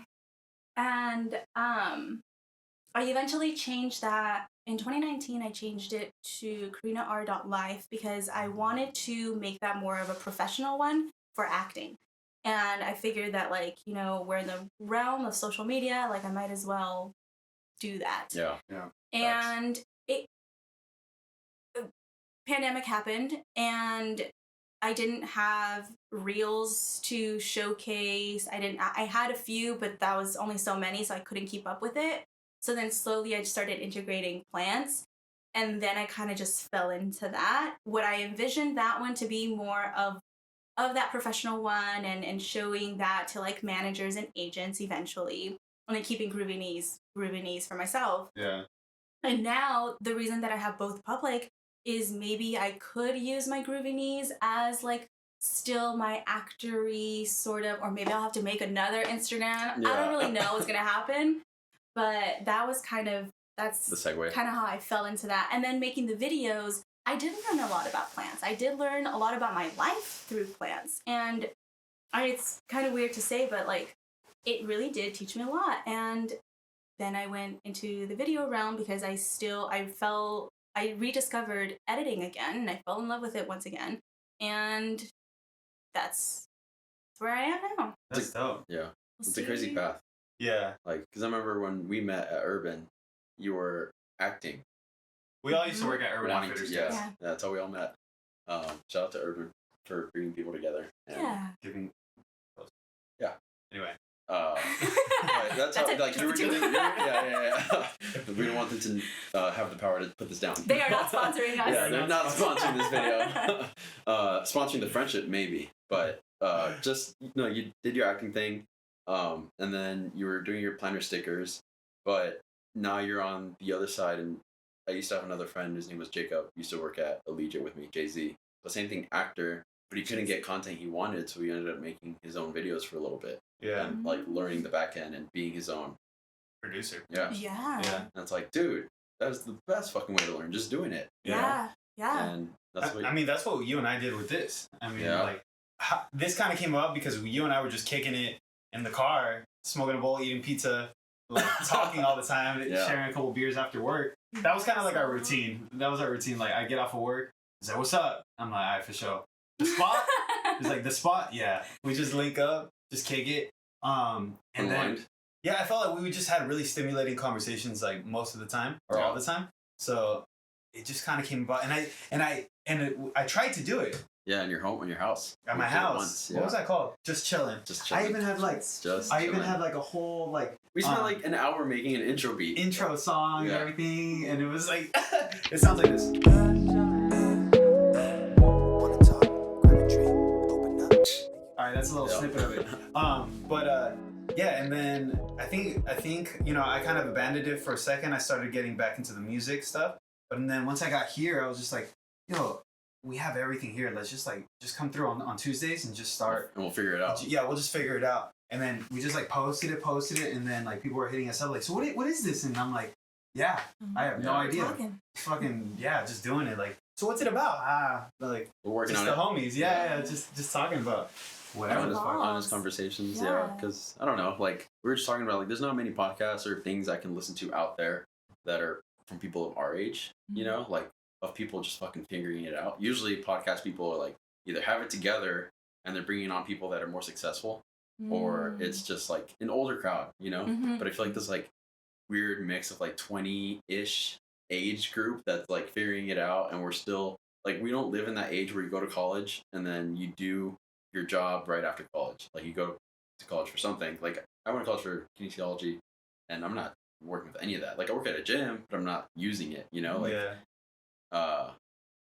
And I eventually changed that. In 2019, I changed it to KarinaR.life because I wanted to make that more of a professional one for acting. And I figured that, we're in the realm of social media, I might as well do that. Yeah. And the pandemic happened, and I didn't have reels to showcase. I had a few, but that was only so many, so I couldn't keep up with it. So then slowly I started integrating plants, and then I kind of just fell into that. What I envisioned that one to be more of that professional one, and showing that to managers and agents eventually, and then keeping Groovy Knees for myself. Yeah. And now the reason that I have both public is maybe I could use my Groovy Knees as still my actory sort of, or maybe I'll have to make another Instagram. I don't really know what's gonna happen, but that was that's The segue. kind of how I fell into that. And then making the videos, I did learn a lot about plants. I did learn a lot about my life through plants, and it's kind of weird to say, but it really did teach me a lot. And then I went into the video realm because I rediscovered editing again, and I fell in love with it once again. And that's where I am now. That's dope. Yeah. We'll It's a crazy see. path. Yeah. Because I remember when we met at Urban, you were acting. We all used to work at Urban Wanting Outfitters. to, guys. Yeah. That's how we all met. Shout out to Urban for bringing people together. And, Yeah. Giving. Yeah. Anyway. Right, that's how, it. you were doing. Yeah. We don't want them to have the power to put this down. They are not sponsoring us. Yeah, they're not sponsoring this video. Sponsoring the friendship, maybe. But you did your acting thing, and then you were doing your planner stickers. But now you're on the other side, and I used to have another friend, his name was Jacob, used to work at Allegiant with me, Jay-Z. The same thing, actor, but he couldn't get content he wanted, so he ended up making his own videos for a little bit. Yeah. And learning the back end and being his own. Producer. Yeah. Yeah. Yeah. And it's dude, that was the best fucking way to learn, just doing it. you know? Yeah. And that's what I mean, that's what you and I did with this. I mean, Yeah. this kind of came up because you and I were just kicking it in the car, smoking a bowl, eating pizza, like talking all the time, sharing a couple beers after work. That was kind of like our routine. That was our routine. Like I get off of work, he's like, "What's up?" I'm like, "All right, for sure." The spot? He's like, "The spot?" Yeah. We just link up, just kick it. And then yeah, I felt like we just had really stimulating conversations like most of the time or all the time. So it just kind of came about, and I tried to do it. Yeah, in your house. At my house. Once, What was that called? Just chilling. I even had like a whole like. We spent like an hour making an intro beat. Intro song and everything, and it was like it sounds like this. All right, that's a little snippet of it. Yeah, and then I think I kind of abandoned it for a second. I started getting back into the music stuff, but then once I got here, I was just like, yo, we have everything here. Let's just come through on Tuesdays and just start. And we'll figure it out. Yeah, we'll just figure it out. And then we just like posted it, and then like people were hitting us up like, so what is this? And I'm like, yeah, I have no idea. Fucking just doing it. Like, so what's it about? Like we're working on the homies. Yeah, just talking about whatever. Honest conversations. Yeah, because I don't know. Like we were just talking about, like there's not many podcasts or things I can listen to out there that are from people of our age. You know, like. Of people just fucking figuring it out. Usually podcast people are like either have it together and they're bringing on people that are more successful or it's just like an older crowd, you know? But I feel like this like weird mix of like 20-ish age group that's like figuring it out, and we're still like, we don't live in that age where you go to college and then you do your job right after college. Like you go to college for something. Like I went to college for kinesiology and I'm not working with any of that. Like I work at a gym, but I'm not using it, you know? Like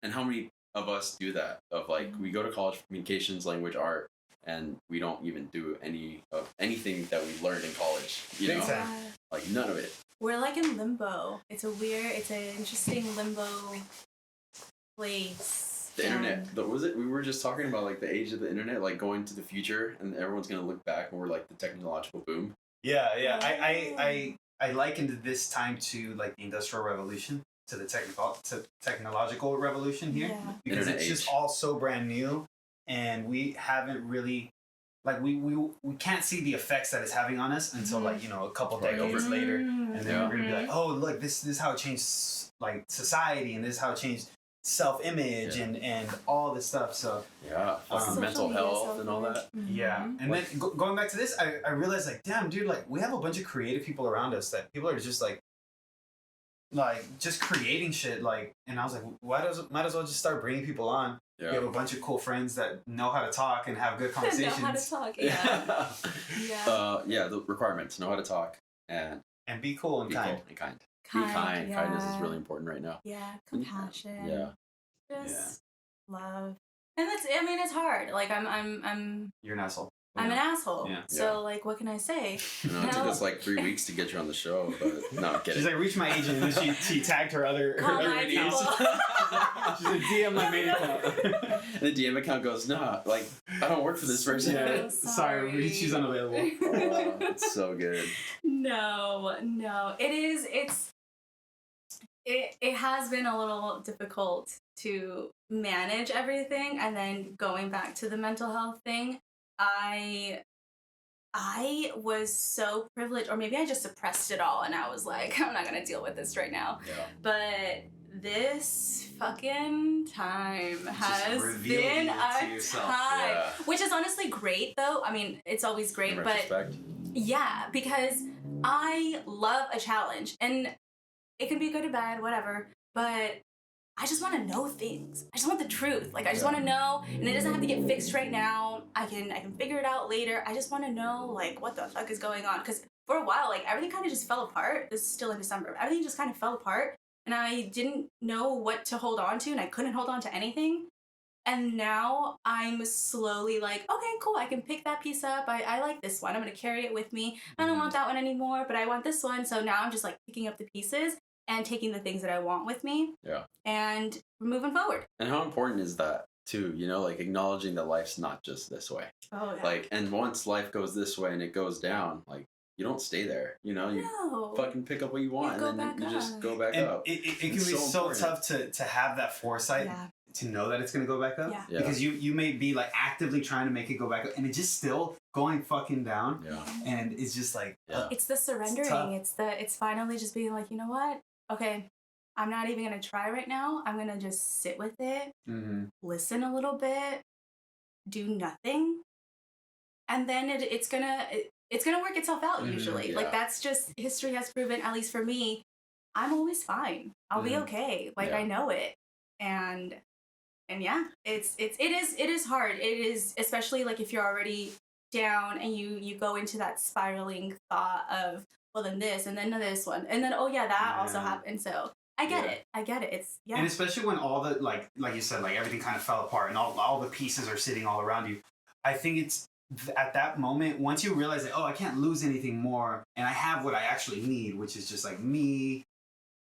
and how many of us do that? Of like, we go to college for communications, language, art, and we don't even do anything that we learned in college. You know, like none of it. We're like in limbo. It's an interesting limbo place. The internet. We were just talking about like the age of the internet, like going to the future, and everyone's gonna look back and we're like the technological boom. Yeah. I likened this time to like the Industrial Revolution. To the technological revolution here, because it's just all so brand new, and we haven't really like we can't see the effects that it's having on us until like a couple decades later, and then we're gonna be like, oh look, this is how it changed like society, and this is how it changed self-image and all this stuff. So mental health and all that. And then going back to this, I realized like, damn dude, like we have a bunch of creative people around us that people are just like just creating shit, like, and I was like, might as well just start bringing people on. We have a bunch of cool friends that know how to talk and have good conversations. Know how to talk, the requirements: know how to talk and be cool and kind. Be kind. Kindness is really important right now. Yeah, compassion. Just love, and it's hard. Like I'm. You're an asshole. I'm an asshole. Yeah. So, like, what can I say? It took us like 3 weeks to get you on the show, but no, I'm kidding. She's like, reach my agent, and then she tagged her other videos. She's like, DM my main account. And the DM account goes, nah, like, I don't work for this person. Yeah, sorry, she's unavailable. It's so good. No. It has been a little difficult to manage everything, and then going back to the mental health thing. I was so privileged, or maybe I just suppressed it all and I was like, I'm not gonna deal with this right now. Yeah. But this fucking time has been a time. Which is honestly great though. I mean, it's always great, but because I love a challenge, and it can be good or bad, whatever, but I just want to know things. I just want the truth. Like, I just want to know, and it doesn't have to get fixed right now. I can figure it out later. I just want to know, like, what the fuck is going on. Because for a while, like, everything kind of just fell apart. This is still in December. Everything just kind of fell apart, and I didn't know what to hold on to, and I couldn't hold on to anything. And now I'm slowly like, okay, cool. I can pick that piece up. I like this one. I'm going to carry it with me. I don't want that one anymore, but I want this one. So now I'm just, like, picking up the pieces and taking the things that I want with me. Yeah. And moving forward. And how important is that too? Like acknowledging that life's not just this way. Oh yeah. Like, and once life goes this way and it goes down, like you don't stay there. You fucking pick up what you want, and then you just go back up. It can be so tough to have that foresight to know that it's gonna go back up. Yeah. Because you may be like actively trying to make it go back up, and it's just still going fucking down. Yeah. And it's just like It's the surrendering. It's finally just being like, you know what? Okay, I'm not even gonna try right now. I'm gonna just sit with it, listen a little bit, do nothing, and then it's gonna work itself out usually. Like that's just history has proven. At least for me, I'm always fine. I'll be okay. Like I know it, and yeah, it is hard. It is, especially like if you're already down and you go into that spiraling thought of, well, then this and then this one and then that also happened. So I get it. It's And especially when all the like you said, like everything kind of fell apart and all the pieces are sitting all around you. I think it's at that moment, once you realize that, I can't lose anything more, and I have what I actually need, which is just like me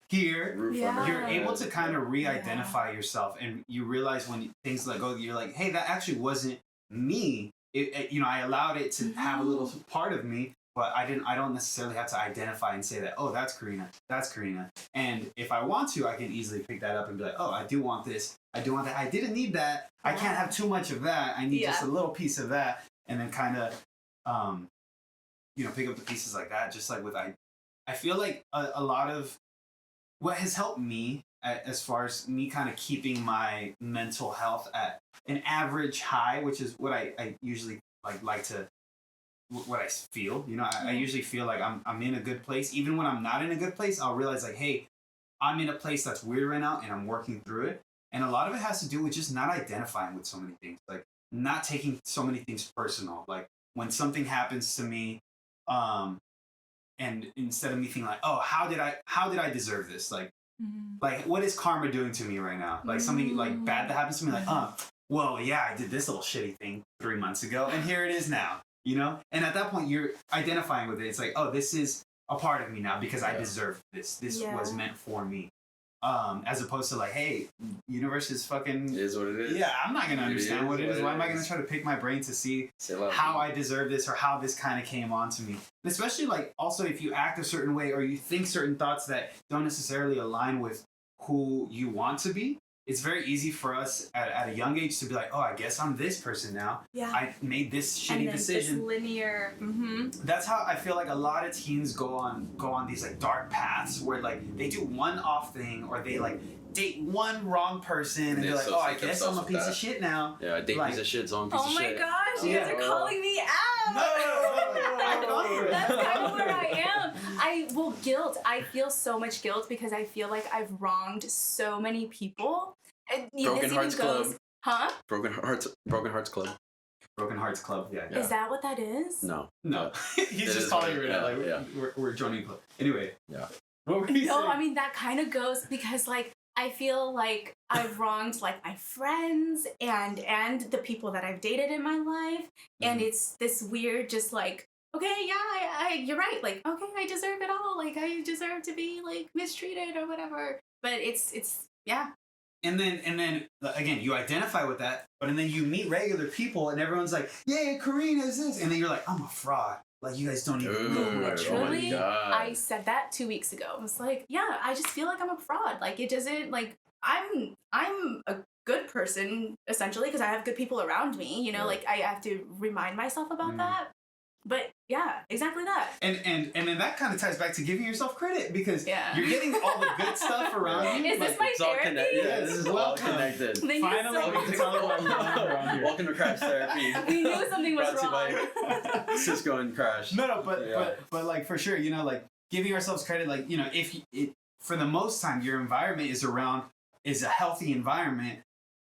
here, you're able to kind of re-identify yourself, and you realize when things let go, you're like, hey, that actually wasn't me. I allowed it to have a little part of me, but I don't necessarily have to identify and say that, that's Karina. And if I want to, I can easily pick that up and be like, I do want this, I do want that, I didn't need that, I can't have too much of that, I need just a little piece of that, and then kind of pick up the pieces like that. Just like with I feel like a lot of what has helped me as far as me kind of keeping my mental health at an average high, which is what I usually like to, what I feel. I usually feel like I'm in a good place. Even when I'm not in a good place, I'll realize like, hey, I'm in a place that's weird right now and I'm working through it. And a lot of it has to do with just not identifying with so many things, like not taking so many things personal. Like when something happens to me, and instead of me thinking like, how did I deserve this? Like, like what is karma doing to me right now? Like something like bad that happens to me, like, well, yeah, I did this little shitty thing 3 months ago, and here it is now, And at that point, you're identifying with it. It's like, this is a part of me now because I deserve this. This was meant for me. As opposed to like, hey, universe is fucking... It is what it is. Yeah, I'm not going to understand what it is. Why am I going to try to pick my brain to see how I deserve this or how this kind of came on to me? And especially like, also if you act a certain way or you think certain thoughts that don't necessarily align with who you want to be, it's very easy for us at a young age to be like, I guess I'm this person now. Yeah. I made this shitty decision. This linear. That's how I feel like a lot of teens go on these like dark paths where like they do one off thing or they like date one wrong person and they're like, I guess I'm a piece of shit now. Yeah, I date piece of shit, so I'm a piece of shit. Oh my gosh, you guys are calling me out. No. That's kind of where I am. Guilt. I feel so much guilt because I feel like I've wronged so many people. Broken Hearts Club. Huh? Broken Hearts Club. Broken Hearts Club, yeah. Is that what that is? No. He's just calling you right now. Like, we're joining club. Anyway. Yeah. What were you saying? I mean, that kind of goes because, like, I feel like I've wronged, like, my friends and the people that I've dated in my life. And it's this weird, just, like, okay, yeah, you're right. Like, okay, I deserve it all. Like, I deserve to be, like, mistreated or whatever. But it's yeah. And then again, you identify with that, but then you meet regular people and everyone's like, yeah, Karina is this. And then you're like, I'm a fraud. Like, you guys don't even know who I am. Literally, I said that 2 weeks ago. I was like, yeah, I just feel like I'm a fraud. Like, it doesn't, like, I'm a good person, essentially, because I have good people around me. Like, I have to remind myself about that. But yeah, exactly that. And then that kind of ties back to giving yourself credit because you're getting all the good stuff around you. Is this my therapy? Yeah, this is all connected. Finally, we can tell everyone around here. Welcome to Krash Therapy. We knew something was wrong. By Cisco and Krash. No, but like for sure, like giving ourselves credit, like if for the most time your environment is a healthy environment,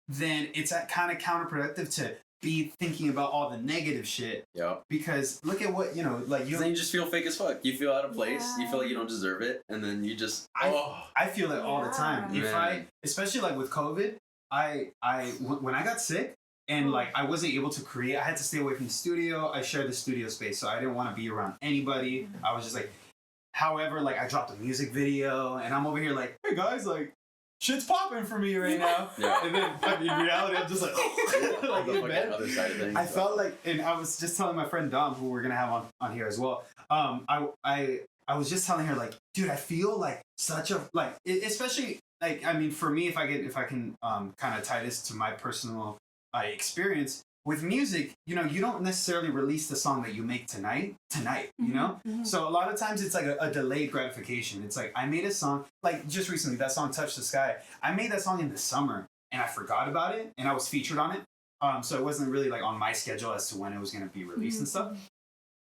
then it's kind of counterproductive to be thinking about all the negative shit. Yeah. Because look at what, like then you just feel fake as fuck. You feel out of place. Yeah. You feel like you don't deserve it. And then you just, I feel it all the time. Especially like with COVID, when I got sick and like I wasn't able to create, I had to stay away from the studio. I shared the studio space. So I didn't want to be around anybody. I was just like, however, like I dropped a music video and I'm over here like, hey guys, like, shit's popping for me right now. And then in reality, I'm just like, like in bed. Other side of things, I felt like, and I was just telling my friend Dom, who we're gonna have on here as well. I was just telling her like, dude, I feel like such a like, especially like, I mean, for me, if I can kind of tie this to my personal experience with music, you know, you don't necessarily release the song that you make tonight, you know? So a lot of times it's like a delayed gratification. It's like, I made a song, like just recently, that song Touch the Sky. I made that song in the summer and I forgot about it and I was featured on it. So it wasn't really like on my schedule as to when it was going to be released and stuff.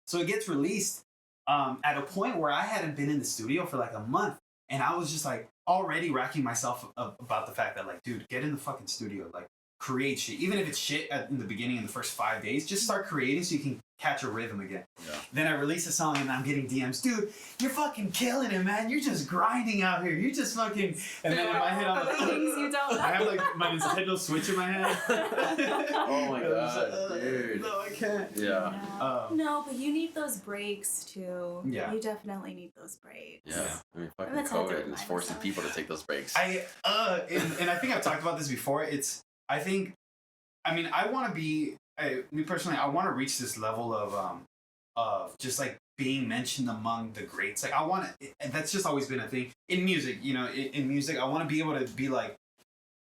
So it gets released at a point where I hadn't been in the studio for like a month. And I was just like already racking myself about the fact that like, dude, get in the fucking studio. Like, create shit. Even if it's shit in the beginning, in the first 5 days, just start creating so you can catch a rhythm again. Yeah. Then I release a song and I'm getting DMs. Dude, you're fucking killing it, man. You're just grinding out here. You're just fucking... And then in my head, I'm like... things you don't. I have like my Nintendo Switch in my head. Oh my god, dude. No, I can't. Yeah. No, but you need those breaks too. Yeah. You definitely need those breaks. Yeah. I mean, fucking COVID is forcing people to take those breaks. And I think I've talked about this before. I want to be, me personally, I want to reach this level of just like being mentioned among the greats. Like that's just always been a thing in music, you know, in music, I want to be able to be like,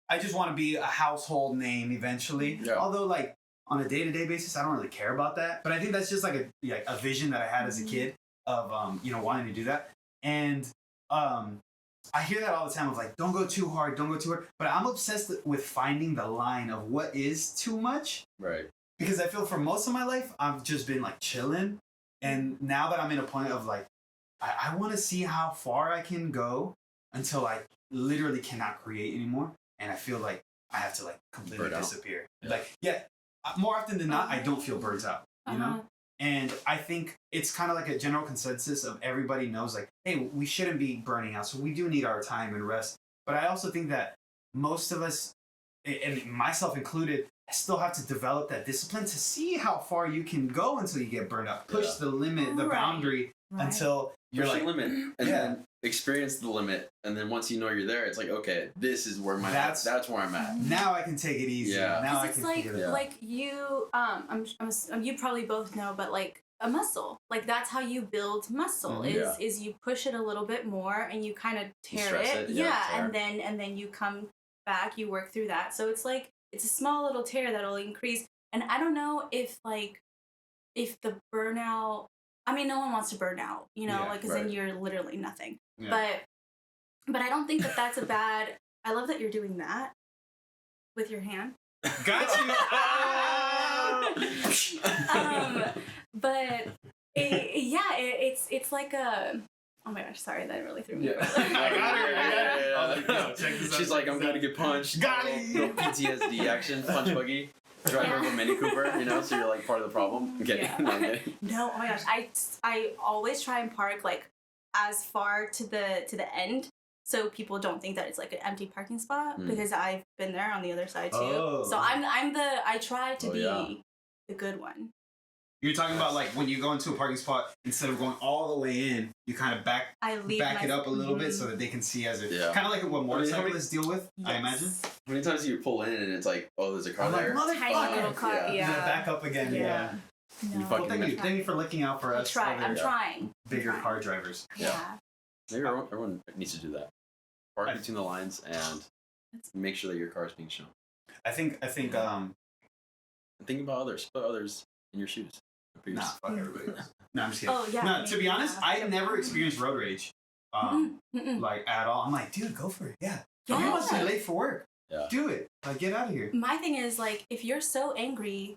I just want to be a household name eventually. Yeah. Although like on a day-to-day basis, I don't really care about that. But I think that's just like a vision that I had as a kid of, you know, wanting to do that. And, I hear that all the time of like, don't go too hard, but I'm obsessed with finding the line of what is too much. Right. Because I feel for most of my life, I've just been like chilling. And now that I'm in a point of like, I want to see how far I can go until I literally cannot create anymore. And I feel like I have to like completely disappear. Yeah. Like, more often than not, I don't feel burnt out, you know? And I think it's kind of like a general consensus of everybody knows like, hey, we shouldn't be burning out. So we do need our time and rest. But I also think that most of us, and myself included, still have to develop that discipline to see how far you can go until you get burned out. Push the limit, the boundary until you're like... limit. And then experience the limit. And then once you know you're there, it's like, okay, this is where that's where I'm at. Now I can take it easy. Yeah. Now I can figure it out. Like you, you probably both know, but like a muscle, like that's how you build muscle is you push it a little bit more and you kind of tear it. And then you come back, you work through that. So it's like, it's a small little tear that'll increase. And I don't know if the burnout, I mean, no one wants to burn out, you know, like, because then you're literally nothing. Yeah. But I don't think that that's a bad. I love that you're doing that with your hand. Got you. But it's like a. Oh my gosh, sorry, that really threw me. Yeah. I got her. I was like, no, check this out. She's like, I'm gonna get punched. Got it. No PTSD action, punch buggy. Driver of a Mini Cooper, you know, so you're like part of the problem. No, oh my gosh, I always try and park like as far to the end, so people don't think that it's like an empty parking spot because I've been there on the other side too. Oh. So I try to be the good one. You're talking about like when you go into a parking spot, instead of going all the way in, you kind of back it up a little bit so that they can see as kind of like what motorcyclists deal with. Yes. I imagine. How many times do you pull in and it's like, oh, there's a car there? Like, tiny little car. Yeah. Back up again. Yeah. No. Well, thank you for looking out for us. I'm trying. Bigger car drivers. Yeah. Maybe everyone needs to do that. Park between the lines and make sure that your car is being shown. I think. Think about others. Put others in your shoes. Nah, fuck everybody else. No, I'm just kidding. Oh, yeah, no, to be honest, I never experienced road rage, like at all. I'm like, dude, go for it. Yeah. You must be late for work. Yeah. Do it. Like, get out of here. My thing is like, if you're so angry,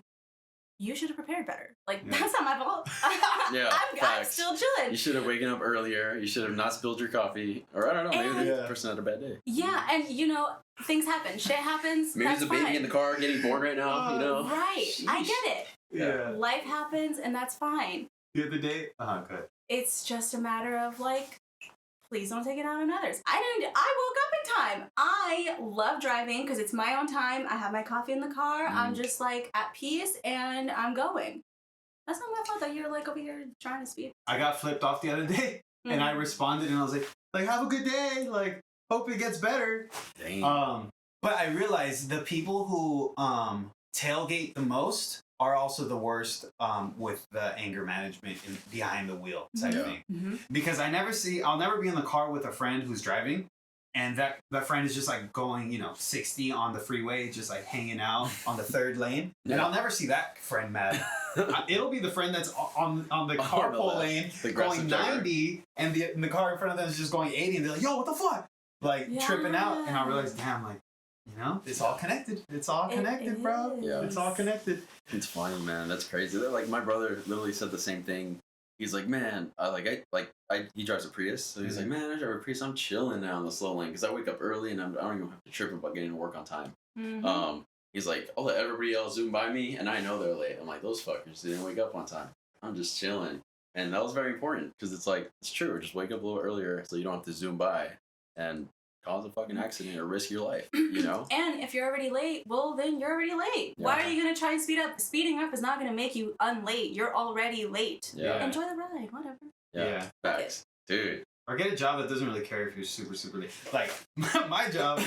you should have prepared better. Like, that's not my fault. I'm still chilling. You should have waken up earlier. You should have not spilled your coffee. Or I don't know, maybe the person had a bad day. Yeah, and you know, things happen. Shit happens. Maybe there's a baby in the car getting bored right now, you know? Right. Sheesh. I get it. Yeah. Life happens and that's fine. The other day? Good. It's just a matter of like, please don't take it out on others. I woke up in time. I love driving because it's my own time. I have my coffee in the car. I'm just like at peace and I'm going. That's not my fault that you're like over here trying to speed. I got flipped off the other day and I responded and I was like, have a good day. Like, hope it gets better. Dang. But I realized the people who tailgate the most are also the worst with the anger management behind the wheel type thing. Because I'll never be in the car with a friend who's driving and that friend is just like going, 60 on the freeway, just like hanging out on the third lane. And Yeah. I'll never see that friend mad. It'll be the friend that's on the carpool lane going 90, and the car in front of them is just going 80, and they're like, yo, what the fuck? Like tripping out. And I realize, damn, like, it's all connected. It's all connected, bro. Yeah. It's all connected. It's funny, man. That's crazy. Like my brother literally said the same thing. He's like, man, he drives a Prius, so he's like, man, I drive a Prius. I'm chilling now on the slow lane because I wake up early and I don't even have to trip about getting to work on time. Mm-hmm. He's like, I'll let everybody else zoom by me, and I know they're late. I'm like, those fuckers didn't wake up on time. I'm just chilling, and that was very important because it's like it's true. Just wake up a little earlier so you don't have to zoom by and cause a fucking accident or risk your life. And if you're already late, well, then you're already late. Yeah. Why are you gonna try and speed up? Speeding up is not gonna make you unlate. You're already late. Yeah. Enjoy the ride, whatever. Yeah. Facts, dude. Or get a job that doesn't really care if you're super, super late. Like my job,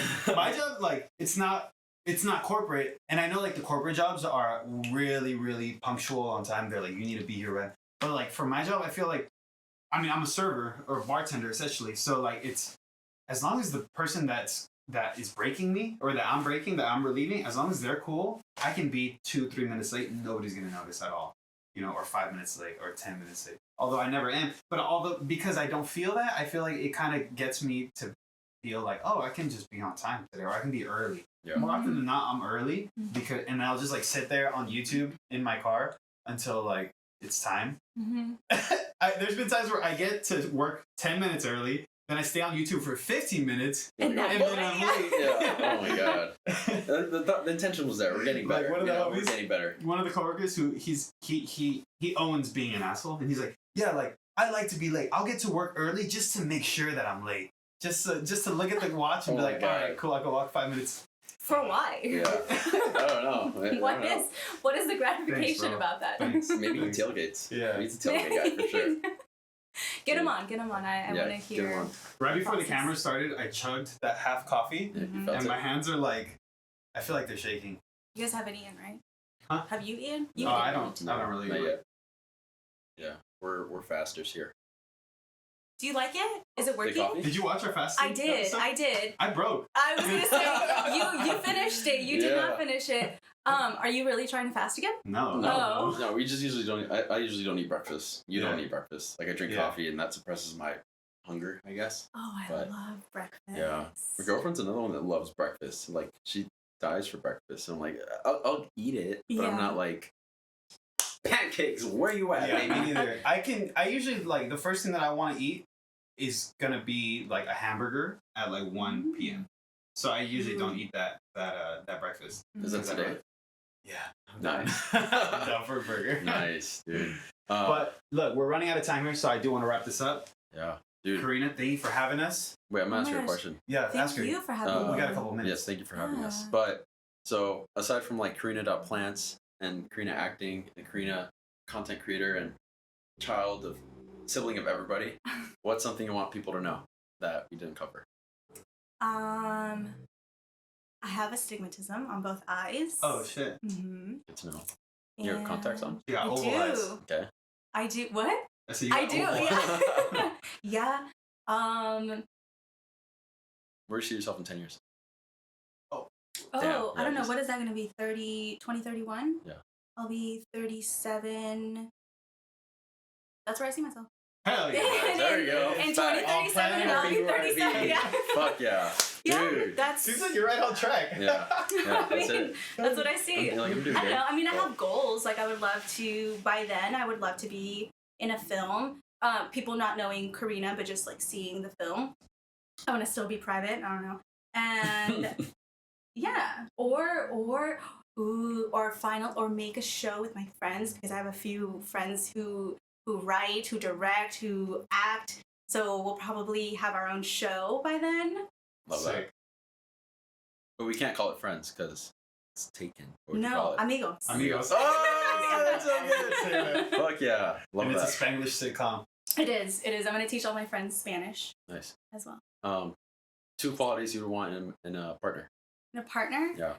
like it's not corporate, and I know like the corporate jobs are really, really punctual on time. They're like, you need to be here, right? But like for my job, I feel like, I'm a server or a bartender essentially. So like it's, as long as the person that is breaking me, or that I'm breaking, that I'm relieving, as long as they're cool, I can be 2-3 minutes late and nobody's gonna notice at all. Or 5 minutes late or 10 minutes late. Although I never am. But because I don't feel that, I feel like it kind of gets me to feel like, oh, I can just be on time today, or I can be early. Yeah. More often than not, I'm early and I'll just like sit there on YouTube in my car until like it's time. Mm-hmm. There's been times where I get to work 10 minutes early, then I stay on YouTube for 15 minutes, And then I'm late. Yeah. Oh my god. The intention was there. We're getting better. Like, one of the We're homies- getting better. One of the coworkers who he owns being an asshole, and he's like, yeah, like I like to be late. I'll get to work early just to make sure that I'm late. Just to look at the watch and Oh be my like, God. all right, cool, I can walk 5 minutes. For why? Yeah. I don't know. What is the gratification bro. about that? Thanks. Maybe he tailgates. Yeah. He's a tailgate guy for sure. Get him on. I want to Get hear. him on. Right before the Process. camera started, I chugged that half coffee, Yeah, you Mhm. felt and it. my hands are like, I feel like they're shaking. You guys haven't eaten, right? Huh? Have you eaten? You No, eaten, I right? don't. I don't really. Not yet. Yeah, we're fasters here. Do you like it? Is it working? coffee? Did you watch our fasting? I did. episode? I did. I broke. I was gonna say you finished it. You did Yeah. not finish it. Are you really trying to fast again? No. No. No, we just usually don't. I usually don't eat breakfast. You don't Yeah. eat breakfast. Like I drink Yeah. coffee, and that suppresses my hunger, I guess. Oh, I But- love breakfast. Yeah. My girlfriend's another one that loves breakfast. Like she dies for breakfast. And I'm like, I'll eat it, but I'm Yeah. not like pancakes. Where you at, Yeah, baby? me neither. I usually like the first thing that I want to eat is gonna be like a hamburger at like 1 p.m. So I usually don't eat that breakfast. Is that Because I today? don't- Yeah. I'm down. Nice. I'm down for a burger. Nice, dude. But look, we're running out of time here, so I do want to wrap this up. Yeah, dude. Karina, thank you for having us. Wait, I'm gonna Oh ask my you a gosh. question. Yeah, ask her. Thank you for having Uh, me. We got a couple minutes. Yes, thank you for having us. Yeah. But so aside from like Karina.plants and Karina acting and Karina content creator and child of sibling of everybody, what's something you want people to know that we didn't cover? I have astigmatism on both eyes. Oh shit. Mm-hmm. Good to know. You have contacts on? You got I oval do. eyes. Okay. I do. What? I see you I got do. oval Yeah. yeah. Where do you see yourself in 10 years? Oh, Damn, I yeah, don't know. just- What is that going to be? 2031? Yeah. I'll be 37. That's where I see myself. Hell yeah. There you go. In Fact. 2037, I'll be 37. Yeah. Fuck yeah. Yeah, Dude. that's. Seems like you're right on track. Yeah. Yeah, I that's mean, it. That's what I see. I'm like, I'm doing I don't good. know. I mean, I have goals. Like, I would love to, by then, I would love to be in a film. People not knowing Karina, but just like seeing the film. I want to still be private. I don't know. And yeah, or final, or make a show with my friends, because I have a few friends who write, who direct, who act. So we'll probably have our own show by then. Love that. Sick. But we can't call it friends because it's taken. What would you No, call it? amigos. Amigos. Oh, that's so good. Fuck yeah. Love And it's that. a Spanglish sitcom. It is. It is. I'm gonna teach all my friends Spanish Nice. as well. 2 qualities you would want in a partner. And a partner. Yeah.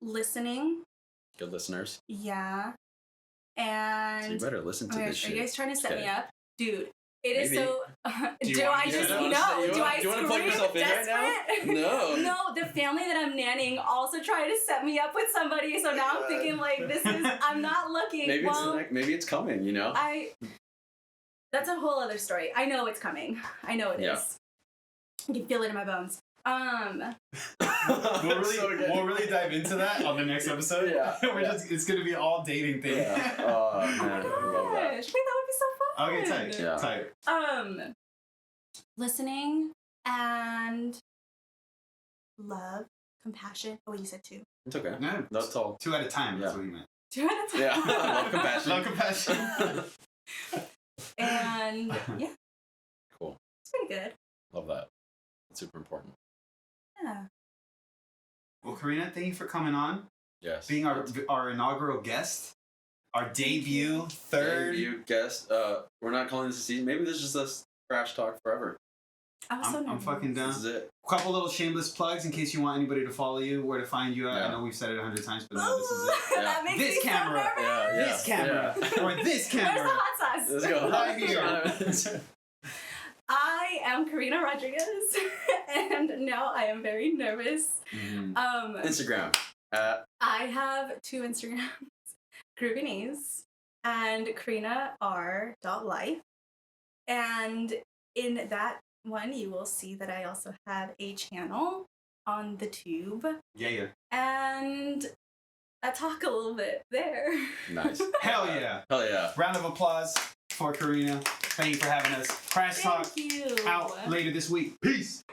Listening. Good listeners. Yeah. So you And better listen to oh my this gosh, are shit. you guys trying to set me Okay. up? Dude, It is Maybe. so. Do Do you I want me to just know? no? You Do I want to plug scream yourself in right now? desperate? No. No, the family that I'm nannying also tried to set me up with somebody, so now I'm thinking like this is. I'm not looking. Maybe well, maybe it's coming. You know. That's a whole other story. I know it's coming. I know it is. Yeah. I can feel it in my bones. We'll really dive into that on the next episode. Yeah. It's gonna be all dating thing. Yeah. Oh Oh man, my I love gosh! that. Wait, that would be so fun. Okay, tight. Yeah. Tight. Listening and love, compassion. Oh, you said 2. It's okay. No, That's all. 2 at a time. That's Yeah. what you meant. 2 at a time. Yeah. Love, compassion. Love, compassion. And yeah, Cool. it's pretty good. Love that. It's super important. Yeah. Well, Karina, thank you for coming on, Yes. being our inaugural guest, our debut third. You guest. We're not calling this a season. Maybe this is just Krash Talk forever. I was so I'm nervous. fucking This done. is it. Couple little shameless plugs in case you want anybody to follow you, where to find you at. Yeah. I know we've said it 100 times, but no, this is it. Yeah. That makes This me camera. so nervous. Yeah. This camera or this Where's the camera. hot sauce? Let's go. Right here. I am Karina Rodriguez, and now I am very nervous. Mhm. Instagram. I have 2 Instagrams, Groovy and KarinaR.life. And in that one, you will see that I also have a channel on the tube. Yeah. And I talk a little bit there. Nice. Hell yeah. Hell yeah. Round of applause for Karina. Thank you for having us. Krash Talk Thank you. out later this week. Peace.